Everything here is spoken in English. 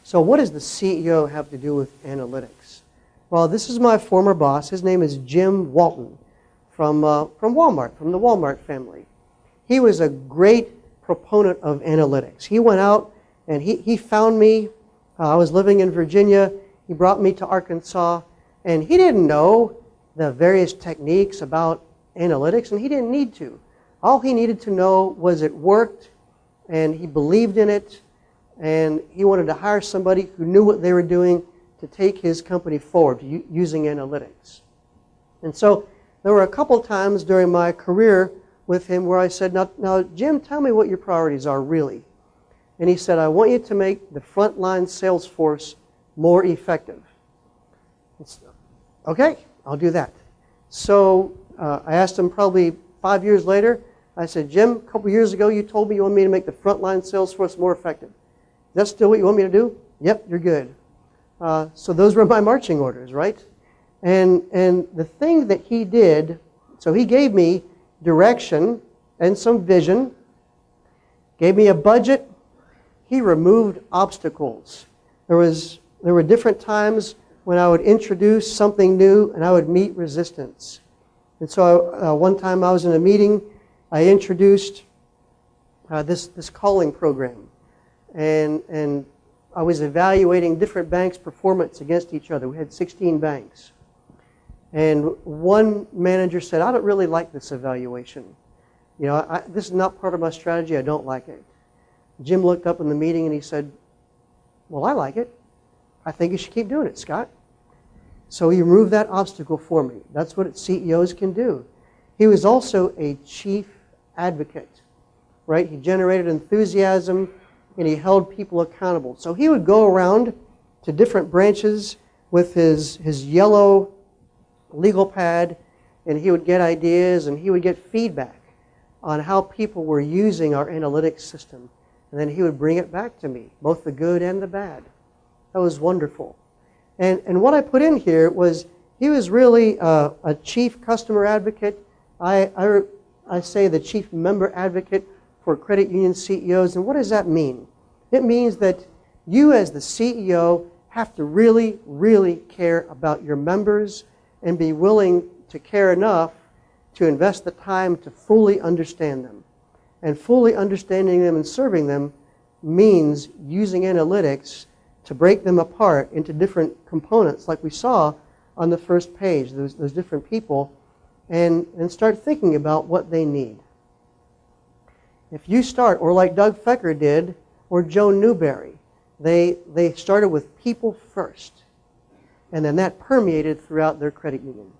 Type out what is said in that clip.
So what does the CEO have to do with analytics? Well, this is my former boss. His name is Jim Walton from Walmart, from the Walmart family. He was a great proponent of analytics. He went out and he found me. I was living in Virginia. He brought me to Arkansas, and he didn't know the various techniques about analytics, and he didn't need to. All he needed to know was it worked, and he believed in it, and he wanted to hire somebody who knew what they were doing to take his company forward using analytics. And so there were a couple times during my career with him where I said, now Jim, tell me what your priorities are really. And he said, I want you to make the frontline sales force more effective. Okay, I'll do that. So I asked him probably 5 years later, I said, Jim, a couple years ago you told me you wanted me to make the frontline sales force more effective. Is that still what you want me to do? Yep, you're good. So those were my marching orders, right? And the thing that he did, so he gave me direction and some vision, gave me a budget. He removed obstacles. There were different times when I would introduce something new and I would meet resistance. And so one time I was in a meeting, I introduced this calling program. And I was evaluating different banks' performance against each other. We had 16 banks. And one manager said, I don't really like this evaluation. You know, this is not part of my strategy. I don't like it. Jim looked up in the meeting and he said, well, I like it. I think you should keep doing it, Scott. So he removed that obstacle for me. That's what CEOs can do. He was also a chief advocate, right? He generated enthusiasm and he held people accountable. So he would go around to different branches with his yellow legal pad, and he would get ideas and he would get feedback on how people were using our analytics system. And then he would bring it back to me, both the good and the bad. That was wonderful. And what I put in here was he was really a chief customer advocate. I say the chief member advocate for credit union CEOs. And what does that mean? It means that you as the CEO have to really, really care about your members and be willing to care enough to invest the time to fully understand them. And fully understanding them and serving them means using analytics to break them apart into different components like we saw on the first page, those different people, and start thinking about what they need. If you start, or like Doug Fecker did, or Joe Newberry, they started with people first, and then that permeated throughout their credit union.